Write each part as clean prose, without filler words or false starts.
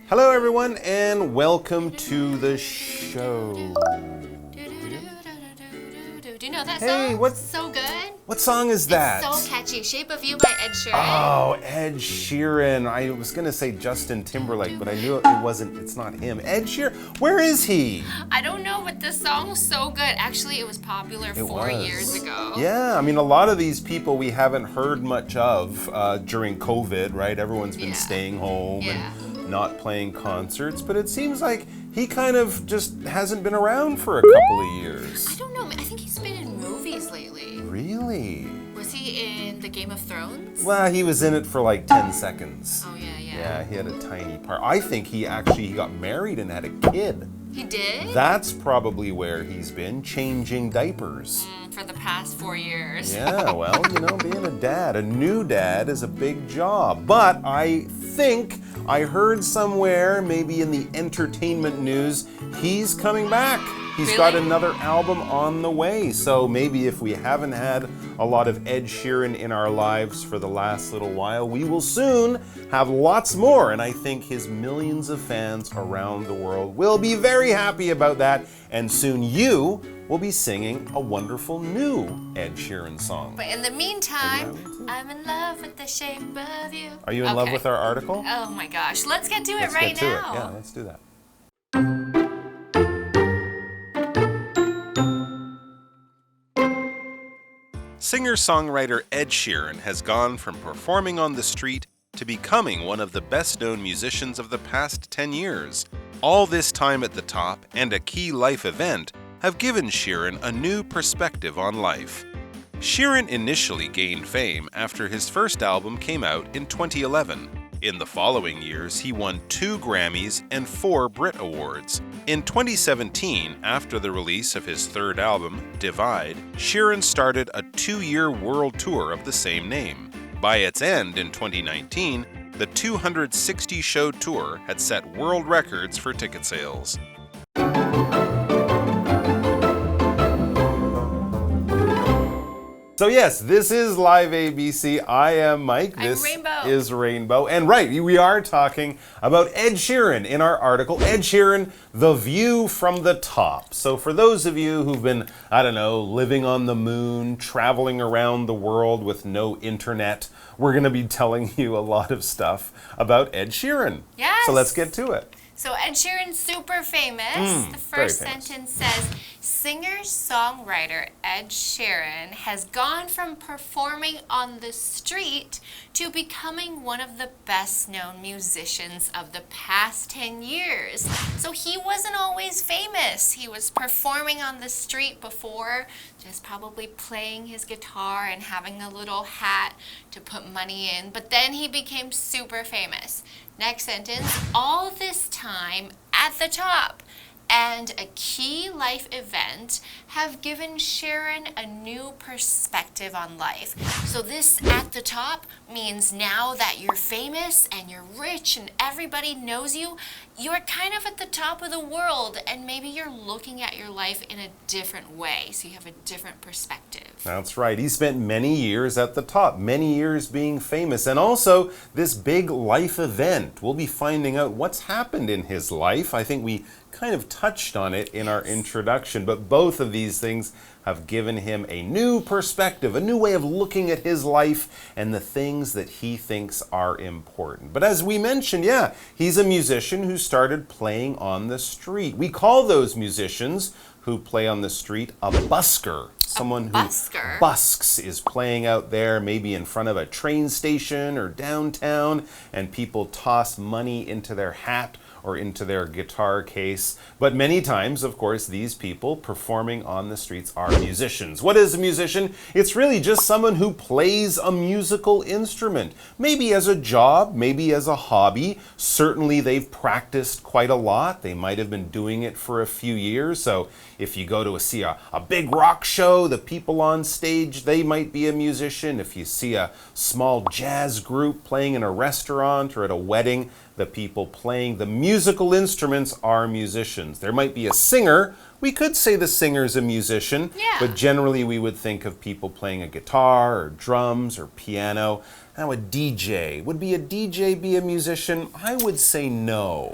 Hello, everyone, and welcome to the show. Do you know that song? Hey, what? So good. What song is that? It's so catchy. Shape of You by Ed Sheeran. Oh, Ed Sheeran. I was going to say Justin Timberlake, but I knew it's not him. Ed Sheeran, where is he? I don't know, but this song was so good. Actually, it was popular 4 years ago. Yeah, I mean, a lot of these people we haven't heard much of during COVID, right? Everyone's been staying home and not playing concerts, but it seems like he kind of just hasn't been around for a couple of years. I don't know. I think he's been in movies lately. Really? Was he in the Game of Thrones? Well, he was in it for like 10 seconds. Oh, yeah. Yeah, he had a tiny part. I think he got married and had a kid. He did? That's probably where he's been, changing diapers. For the past 4 years. Yeah, well, being a new dad is a big job. But I think I heard somewhere, maybe in the entertainment news, he's coming back. He's got another album on the way. So maybe if we haven't had a lot of Ed Sheeran in our lives for the last little while, we will soon have lots more. And I think his millions of fans around the world will be very happy about that. And soon you will be singing a wonderful new Ed Sheeran song. But in the meantime, I'm in love with the shape of you. Are you in love with our article? Oh my gosh, let's get to it right now. Yeah, let's do that. Singer-songwriter Ed Sheeran has gone from performing on the street to becoming one of the best-known musicians of the past 10 years. All this time at the top and a key life event have given Sheeran a new perspective on life. Sheeran initially gained fame after his first album came out in 2011. In the following years, he won 2 Grammys and 4 Brit Awards. In 2017, after the release of his third album, Divide, Sheeran started a 2-year world tour of the same name. By its end in 2019, the 260-show tour had set world records for ticket sales. So yes, this is Live ABC. I am Mike. This is Rainbow. And right, we are talking about Ed Sheeran in our article, Ed Sheeran, The View from the Top. So for those of you who've been, living on the moon, traveling around the world with no internet, we're going to be telling you a lot of stuff about Ed Sheeran. Yes. So let's get to it. So Ed Sheeran's super famous. The first sentence says, singer-songwriter Ed Sheeran has gone from performing on the street to becoming one of the best-known musicians of the past 10 years. So he wasn't always famous. He was performing on the street before, just probably playing his guitar and having a little hat to put money in. But then he became super famous. Next sentence, all this time at the top and a key life event have given Sheeran a new perspective on life. So this at the top means now that you're famous and you're rich and everybody knows you, you're kind of at the top of the world and maybe you're looking at your life in a different way, so you have a different perspective. That's right. He spent many years at the top, many years being famous, and also this big life event. We'll be finding out what's happened in his life. I think we kind of touched on it in our introduction, but both of these things have given him a new perspective, a new way of looking at his life and the things that he thinks are important. But as we mentioned, he's a musician who started playing on the street. We call those musicians who play on the street a busker. Someone who busks, is playing out there maybe in front of a train station or downtown, and people toss money into their hat or into their guitar case. But many times, of course, these people performing on the streets are musicians. What is a musician? It's really just someone who plays a musical instrument, maybe as a job, maybe as a hobby. Certainly they've practiced quite a lot. They might have been doing it for a few years. So if you go to see a big rock show, the people on stage, they might be a musician. If you see a small jazz group playing in a restaurant or at a wedding, The people playing the musical instruments are musicians. There might be a singer. We could say the singer's a musician, but generally we would think of people playing a guitar or drums or piano. Now a DJ. Would a DJ be a musician? I would say no.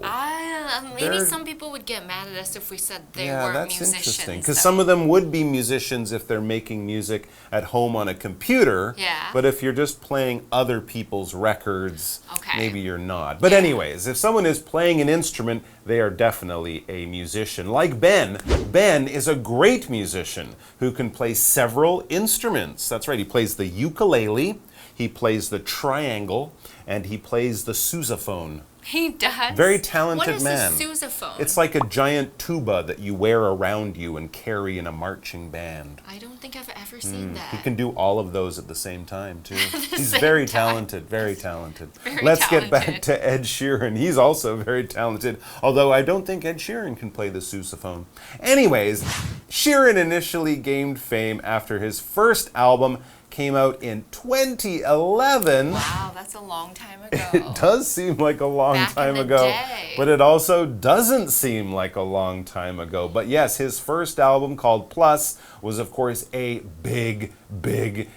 Maybe some people would get mad at us if we said they weren't musicians. That's interesting, because some of them would be musicians if they're making music at home on a computer. But if you're just playing other people's records, maybe you're not. But anyways, if someone is playing an instrument, they are definitely a musician. Like Ben. Ben is a great musician who can play several instruments. That's right, he plays the ukulele, he plays the triangle, and he plays the sousaphone. He does? Very talented man. What is a sousaphone? It's like a giant tuba that you wear around you and carry in a marching band. I don't think I've ever seen that. He can do all of those at the same time, too. He's very talented, very talented. Let's get back to Ed Sheeran. He's also very talented, although I don't think Ed Sheeran can play the sousaphone. Anyways, Sheeran initially gained fame after his first album came out in 2011. Wow, that's a long time ago. It does seem like a long time ago, but it also doesn't seem like a long time ago. But yes, his first album called Plus was of course a big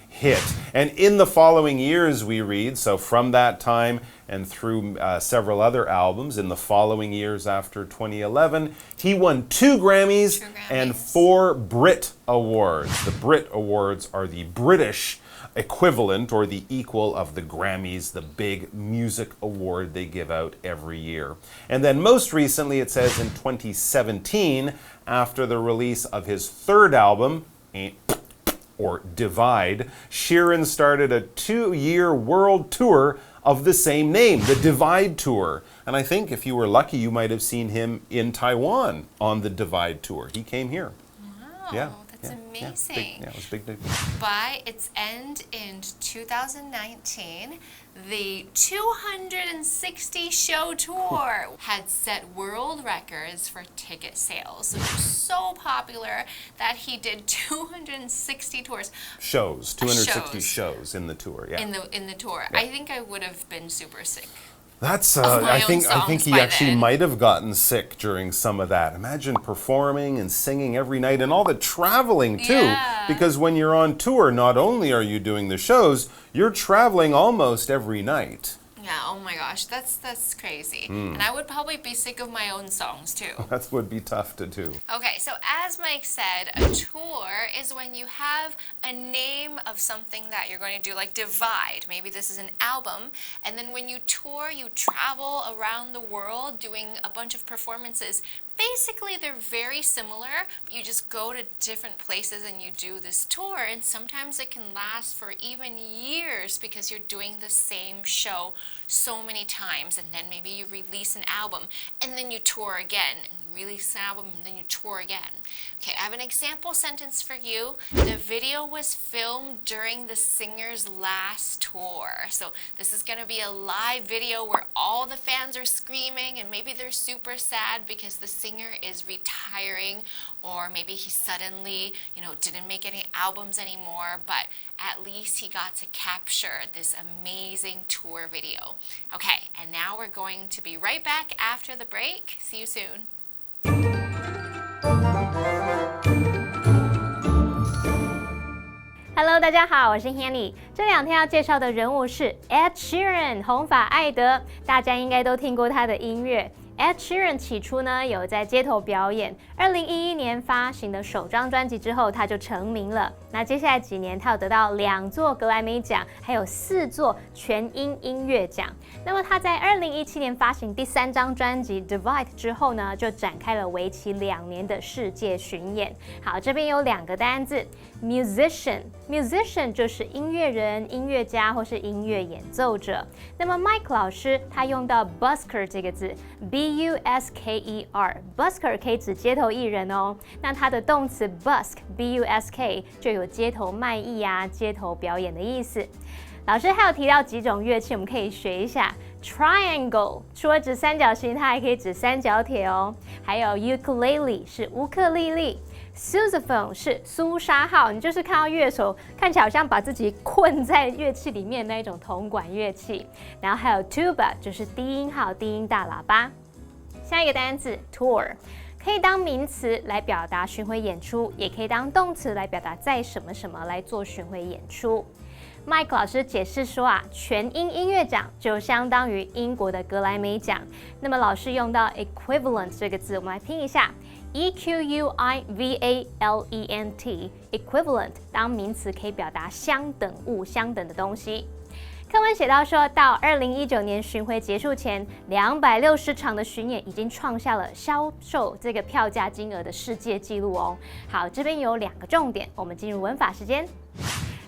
hit. And in the following years we read, so from that time and through several other albums in the following years after 2011, he won 2 Grammys and 4 Brit Awards. The Brit Awards are the British equivalent or the equal of the Grammys, the big music award they give out every year. And then most recently, it says in 2017, after the release of his 3rd album, or Divide, Sheeran started a 2-year world tour of the same name, the Divide Tour. And I think if you were lucky, you might have seen him in Taiwan on the Divide Tour. He came here. Wow, that's amazing. It was big. By its end in 2019, the 260 show tour had set world records for ticket sales. So it was so popular that he did 260 tours. 260 shows in the tour, In the tour. I think I would have been super sick. That's I think he actually might have gotten sick during some of that. Imagine performing and singing every night and all the traveling too. Because when you're on tour, not only are you doing the shows, you're traveling almost every night. Yeah, oh my gosh, that's crazy. And I would probably be sick of my own songs too. That would be tough to do. Okay, so as Mike said, a tour is when you have a name of something that you're going to do, like Divide. Maybe this is an album. And then when you tour, you travel around the world doing a bunch of performances. Basically, they're very similar, but you just go to different places and you do this tour, and sometimes it can last for even years because you're doing the same show so many times, and then maybe you release an album, and then you tour again, and you release an album, and then you tour again. Okay, I have an example sentence for you. The video was filmed during the singer's last tour. So this is going to be a live video where all the fans are screaming, and maybe they're super sad because the singer is retiring, or maybe he suddenly, didn't make any albums anymore, but at least he got to capture this amazing tour video. Okay, and now we're going to be right back after the break. See you soon. Hello， 大家好，我是 Hanny。这2天要介绍的人物是 Ed Sheeran 红发艾德，大家应该都听过他的音乐。Ed Sheeran 起初呢有在街头表演，2011年发行的首张专辑之后他就成名了。那接下来几年他有得到2座格莱美奖，还有4座全英音乐奖。那么他在2017年发行第3张专辑 Divide 之后呢，就展开了为期2年的世界巡演。好，这边有2个单字 musician 就是音乐人、音乐家或是音乐演奏者。那么 Mike 老师他用到 busker 这个字 busker 可以指街头艺人哦。那它的动词 busk 就有街头卖艺啊、街头表演的意思。老师还有提到几种乐器，我们可以学一下。Triangle 除了指三角形，它还可以指三角铁哦。还有 ukulele 是乌克丽丽。sousaphone 是苏沙号，你就是看到乐手看起来好像把自己困在乐器里面的那一种铜管乐器。然后还有 tuba 就是低音号、低音大喇叭。下一个单字 tour 可以当名词来表达巡回演出，也可以当动词来表达在什么什么来做巡回演出。Mike 老师解释说全英音乐奖就相当于英国的格莱美奖。那么老师用到 equivalent 这个字，我们来拼一下 equivalent equivalent 当名词可以表达相等物、相等的东西。课文写到说，到2019年巡回结束前，260场的巡演已经创下了销售这个票价金额的世界纪录哦。好，这边有2个重点，我们进入文法时间。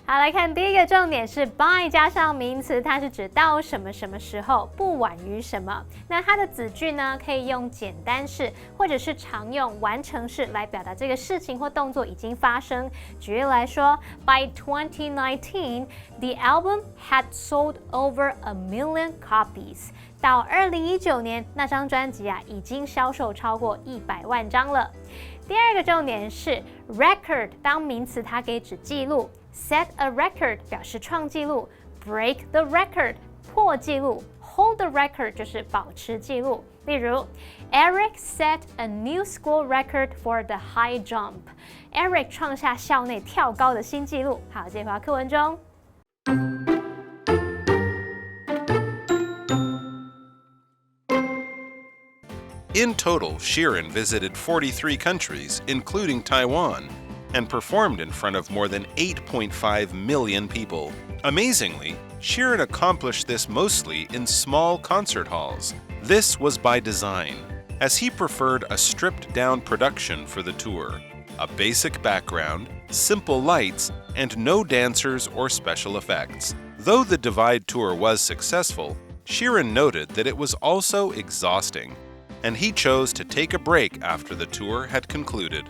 好，来看第一个重点是 by 加上名词，它是指到什么什么时候，不晚于什么。那它的子句呢，可以用简单式或者是常用完成式来表达这个事情或动作已经发生。举例来说 ，By 2019, the album had sold over 1 million copies. 到2019年，那张专辑已经销售超过100万张了。第二个重点是 record 当名词，它可以指记录。Set a record 表示创纪录 ，break the record 破纪录 ，hold the record 就是保持纪录。例如 ，Eric set a new school record for the high jump。Eric 创下校内跳高的新纪录。好，这句话课文中。In total, Sheeran visited 43 countries, including Taiwan, and performed in front of more than 8.5 million people. Amazingly, Sheeran accomplished this mostly in small concert halls. This was by design, as he preferred a stripped-down production for the tour, a basic background, simple lights, and no dancers or special effects. Though the Divide tour was successful, Sheeran noted that it was also exhausting, and he chose to take a break after the tour had concluded.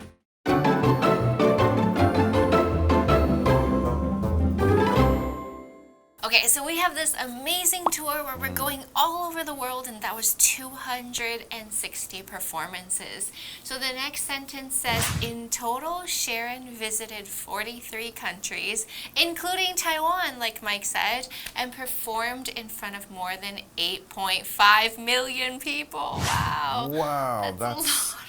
Okay, so we have this amazing tour where we're going all over the world, and that was 260 performances. So the next sentence says, in total, Sheeran visited 43 countries, including Taiwan, like Mike said, and performed in front of more than 8.5 million people. Wow. Wow,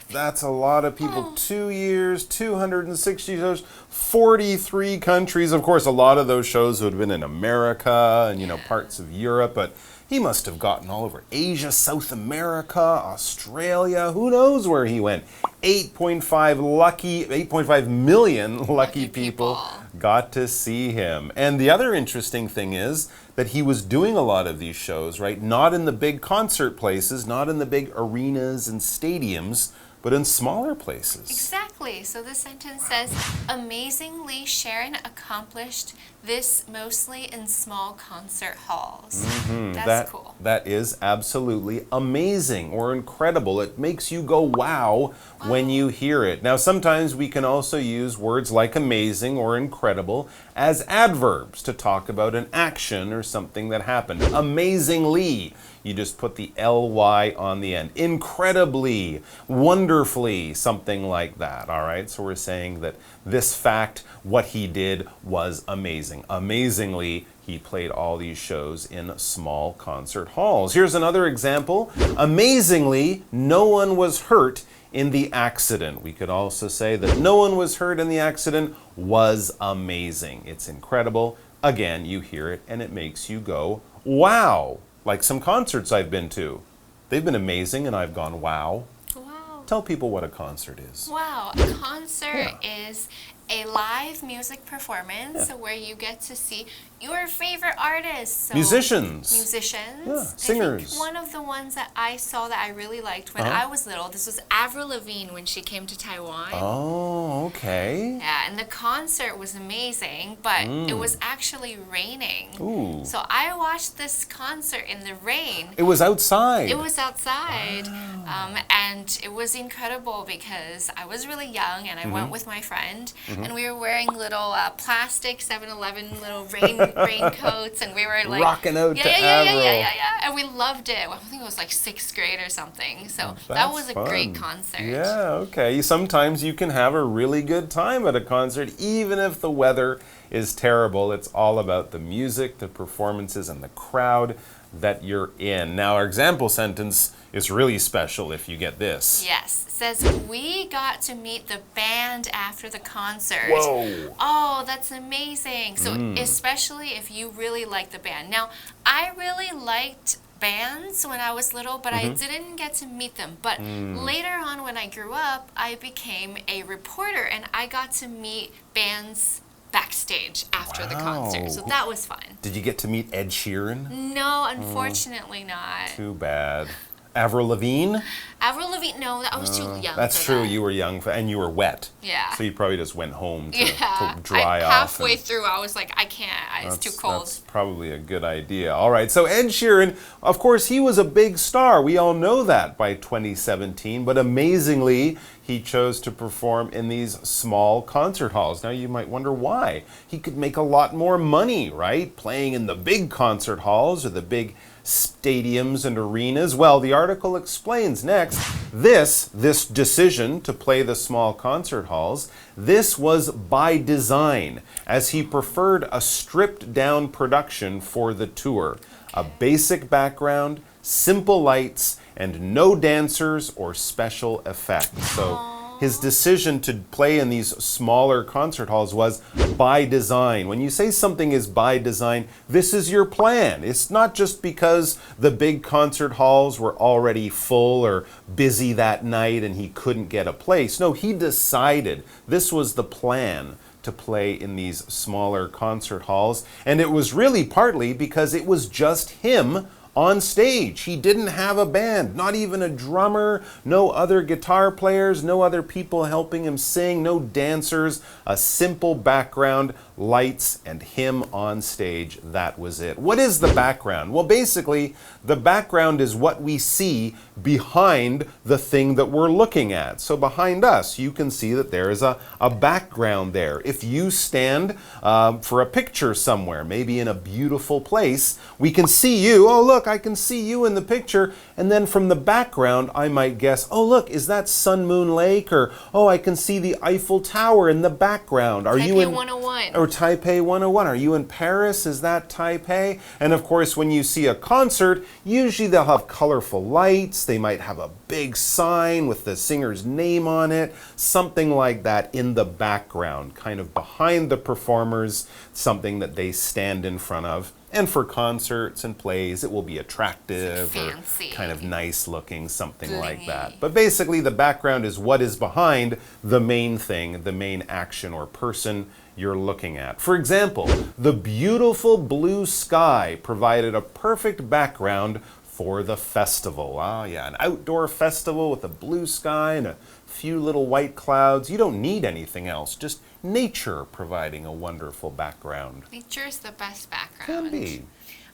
that's a lot of people. 2 years, 260 shows, 43 countries. Of course, a lot of those shows would have been in America and, parts of Europe, but he must have gotten all over Asia, South America, Australia. Who knows where he went? 8.5 million lucky people got to see him. And the other interesting thing is that he was doing a lot of these shows, right? Not in the big concert places, not in the big arenas and stadiums, but in smaller places. Exactly. So this sentence says, amazingly, Sheeran accomplished this mostly in small concert halls. That's cool. That is absolutely amazing or incredible. It makes you go wow when you hear it. Now, sometimes we can also use words like amazing or incredible as adverbs to talk about an action or something that happened. Amazingly. You just put the ly on the end. Incredibly, wonderfully, something like that, all right? So we're saying that this fact, what he did, was amazing. Amazingly, he played all these shows in small concert halls. Here's another example. Amazingly, no one was hurt in the accident. We could also say that no one was hurt in the accident was amazing. It's incredible. Again, you hear it and it makes you go, wow. Like some concerts I've been to. They've been amazing and I've gone, wow. Wow. Tell people what a concert is. Wow, a concert is a live music performance where you get to see your favorite artists. So Musicians. Yeah, singers. I think one of the ones that I saw that I really liked when I was little, this was Avril Lavigne when she came to Taiwan. Oh, okay. Yeah, and the concert was amazing, but it was actually raining. Ooh. So I watched this concert in the rain. It was outside. It was outside. Wow. And it was incredible because I was really young and I went with my friend. and we were wearing little plastic 7-Eleven little raincoats, and we were like rocking out to Avril. Yeah, and we loved it. I think it was like 6th grade or something. So that was a great concert. Yeah, okay. Sometimes you can have a really good time at a concert, even if the weather is terrible. It's all about the music, the performances, and the crowd that you're in. Now, our example sentence is really special if you get this. Yes, it says, we got to meet the band after the concert. Whoa! Oh, that's amazing. So especially if you really like the band. Now, I really liked bands when I was little, but I didn't get to meet them. But later on when I grew up, I became a reporter, and I got to meet bands backstage after the concert. So that was fun. Did you get to meet Ed Sheeran? No, unfortunately not. Too bad. Avril Lavigne? Avril Lavigne, no, I was too young. That's true, you were young and you were wet. Yeah. So you probably just went home to dry off. Halfway through, I was like, I can't, it's too cold. That's probably a good idea. All right, so Ed Sheeran, of course, he was a big star. We all know that by 2017, but amazingly, he chose to perform in these small concert halls. Now you might wonder why. He could make a lot more money, right? Playing in the big concert halls or the big stadiums and arenas. Well, the article explains next, this decision to play the small concert halls, this was by design, as he preferred a stripped down production for the tour. A basic background, simple lights, and no dancers or special effects. So his decision to play in these smaller concert halls was by design. When you say something is by design, this is your plan. It's not just because the big concert halls were already full or busy that night and he couldn't get a place. No, he decided this was the plan to play in these smaller concert halls. And it was really partly because it was just him on stage. He didn't have a band, not even a drummer, no other guitar players, no other people helping him sing, no dancers, a simple background, lights, and him on stage. That was it. What is the background? Well, basically, the background is what we see behind the thing that we're looking at. So behind us, you can see that there is a background there. If you stand for a picture somewhere, maybe in a beautiful place, we can see you. Oh, look, I can see you in the picture. And then from the background, I might guess, oh, look, is that Sun Moon Lake? Or, oh, I can see the Eiffel Tower in the background. Are you in 101. Or Taipei 101. Are you in Paris? Is that Taipei? And of course, when you see a concert, usually they'll have colorful lights. They might have a big sign with the singer's name on it, something like that in the background, kind of behind the performers, something that they stand in front of. And for concerts and plays, it will be attractive or kind of nice looking, something like that. But basically, the background is what is behind the main thing, the main action or person you're looking at. For example, the beautiful blue sky provided a perfect background for the festival. Ah, yeah, an outdoor festival with a blue sky and a few little white clouds. You don't need anything else, just nature providing a wonderful background. Nature is the best background. Can be.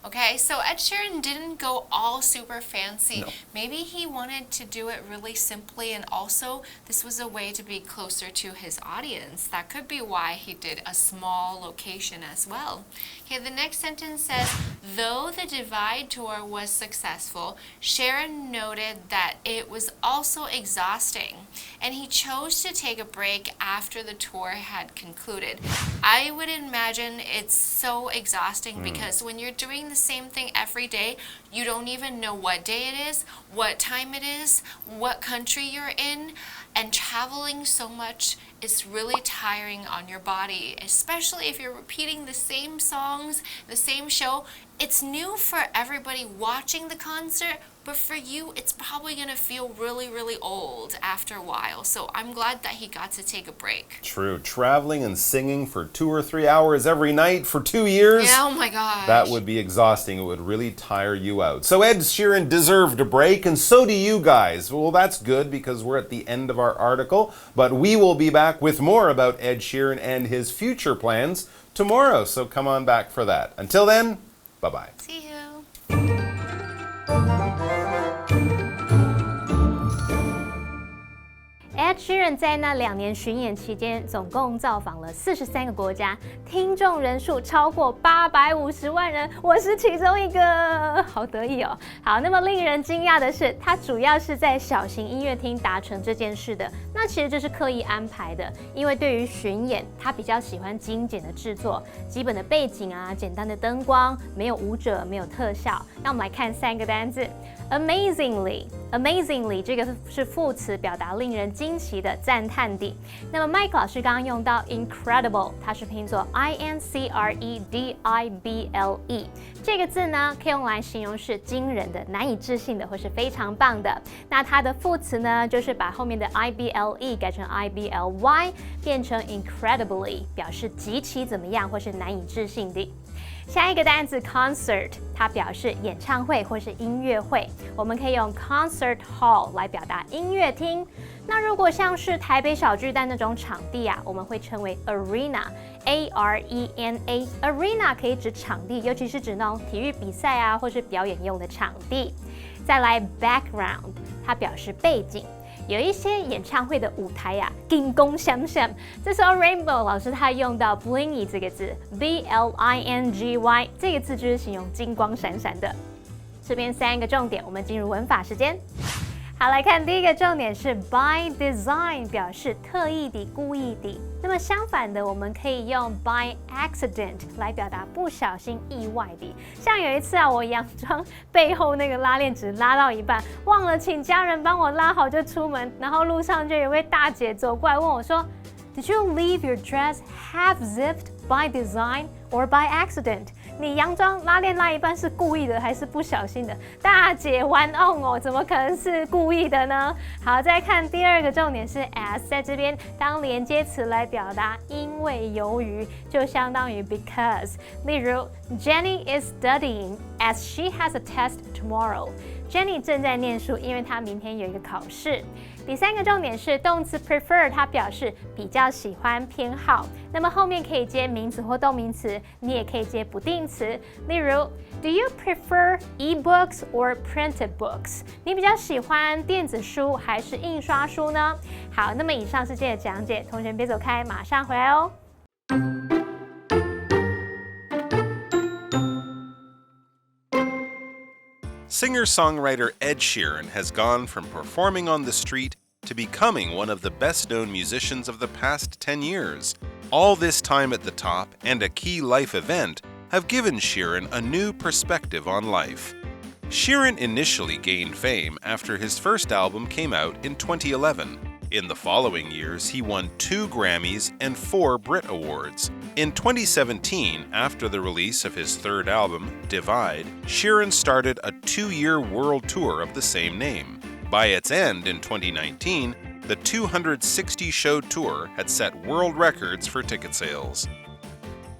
Okay, so Ed Sheeran didn't go all super fancy. No. Maybe he wanted to do it really simply, and also this was a way to be closer to his audience. That could be why he did a small location as well. Okay, the next sentence says, though the Divide tour was successful, Sheeran noted that it was also exhausting, and he chose to take a break after the tour had concluded. I would imagine it's so exhausting because when you're doing the same thing every day, you don't even know what day it is, what time it is, what country you're in, and traveling so much is really tiring on your body, especially if you're repeating the same songs, the same show. It's new for everybody watching the concert, but for you, it's probably going to feel really, really old after a while. So I'm glad that he got to take a break. True. Traveling and singing for 2 or 3 hours every night for 2 years. Yeah, oh my gosh. That would be exhausting. It would really tire you out. So Ed Sheeran deserved a break, and so do you guys. Well, that's good because we're at the end of our article, but we will be back with more about Ed Sheeran and his future plans tomorrow. So come on back for that. Until then, bye-bye. See you. Ed Sheeran 在那2年巡演期间，总共造访了43个国家，听众人数超过850万人，我是其中一个，好得意哦。好，那么令人惊讶的是，他主要是在小型音乐厅达成这件事的。那其实这是刻意安排的，因为对于巡演，他比较喜欢精简的制作，基本的背景啊，简单的灯光，没有舞者，没有特效。那我们来看3个单字。Amazingly 这个是副词，表达令人惊奇的、赞叹的。那么 Mike 老师刚刚用到 incredible， 它是拼作 incredible， 这个字呢可以用来形容是惊人的、难以置信的，或是非常棒的。那它的副词呢，就是把后面的 ible 改成 ibly， 变成 incredibly， 表示极其怎么样，或是难以置信的。下一个单词 concert， 它表示演唱会或是音乐会，我们可以用 concert hall 来表达音乐厅。那如果像是台北小巨蛋那种场地啊，我们会称为 arena，arena 可以指场地，尤其是指那种体育比赛啊，或是表演用的场地。再来 background， 它表示背景。有一些演唱会的舞台啊，金光闪闪。这时候 Rainbow 老师他用到 blingy 这个字 ，blingy 这个字就是形容金光闪闪的。这边3个重点，我们进入文法时间。好，来看第一个重点是 by design， 表示特意的、故意的。那么相反的，我们可以用 by accident 来表达不小心、意外的。像有一次啊，我洋装背后那个拉链只拉到一半，忘了请家人帮我拉好就出门，然后路上就有位大姐走过来问我说 ，Did you leave your dress half zipped by design or by accident？你洋装拉链拉一半是故意的还是不小心的？大姐玩 on 哦，怎么可能是故意的呢？好，再看第2个重点是 as， 在这边当连接词来表达因为由于，就相当于 because。例如 Jenny is studying as she has a test tomorrow。Jenny 正在念书，因为她明天有一个考试。第3个重点是动词 prefer， 它表示比较喜欢、偏好。那么后面可以接名词或动名词，你也可以接不定词。例如 ，Do you prefer e-books or printed books？ 你比较喜欢电子书还是印刷书呢？好，那么以上是今天的讲解，同学别走开，马上回来哦。Singer-songwriter Ed Sheeran has gone from performing on the street to becoming one of the best-known musicians of the past 10 years. All this time at the top and a key life event have given Sheeran a new perspective on life. Sheeran initially gained fame after his first album came out in 2011. In the following years, he won 2 Grammys and 4 Brit Awards. In 2017, after the release of his third album, Divide, Sheeran started a 2-year world tour of the same name. By its end in 2019, the 260-show tour had set world records for ticket sales.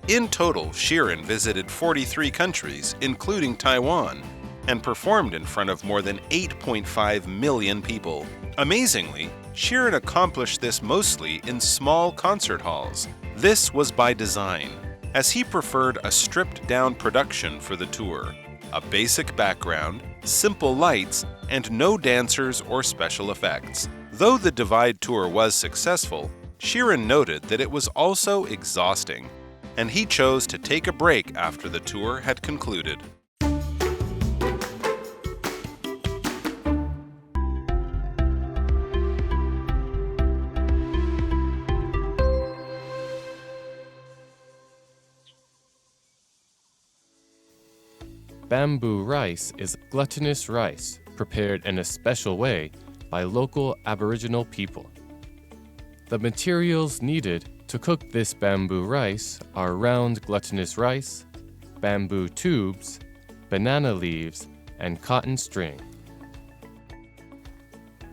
In total, Sheeran visited 43 countries, including Taiwan, and performed in front of more than 8.5 million people. Amazingly, Sheeran accomplished this mostly in small concert halls. This was by design, as he preferred a stripped-down production for the tour, a basic background, simple lights, and no dancers or special effects. Though the Divide tour was successful, Sheeran noted that it was also exhausting, and he chose to take a break after the tour had concluded. Bamboo rice is glutinous rice prepared in a special way by local Aboriginal people. The materials needed to cook this bamboo rice are round glutinous rice, bamboo tubes, banana leaves, and cotton string.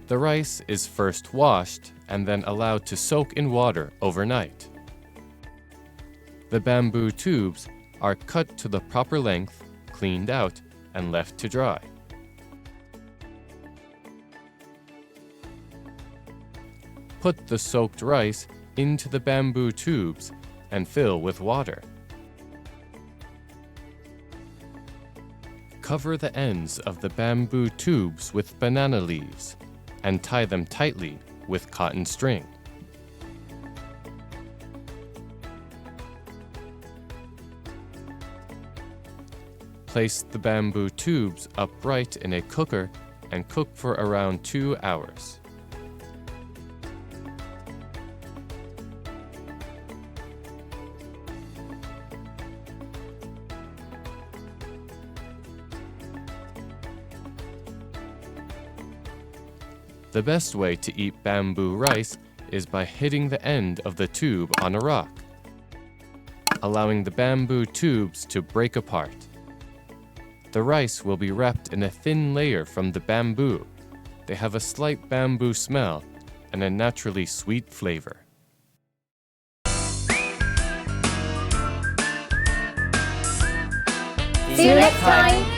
The rice is first washed and then allowed to soak in water overnight. The bamboo tubes are cut to the proper length, cleaned out, and left to dry. Put the soaked rice into the bamboo tubes and fill with water. Cover the ends of the bamboo tubes with banana leaves and tie them tightly with cotton string. Place the bamboo tubes upright in a cooker and cook for around 2 hours. The best way to eat bamboo rice is by hitting the end of the tube on a rock, allowing the bamboo tubes to break apart. The rice will be wrapped in a thin layer from the bamboo. They have a slight bamboo smell and a naturally sweet flavor. See you next time!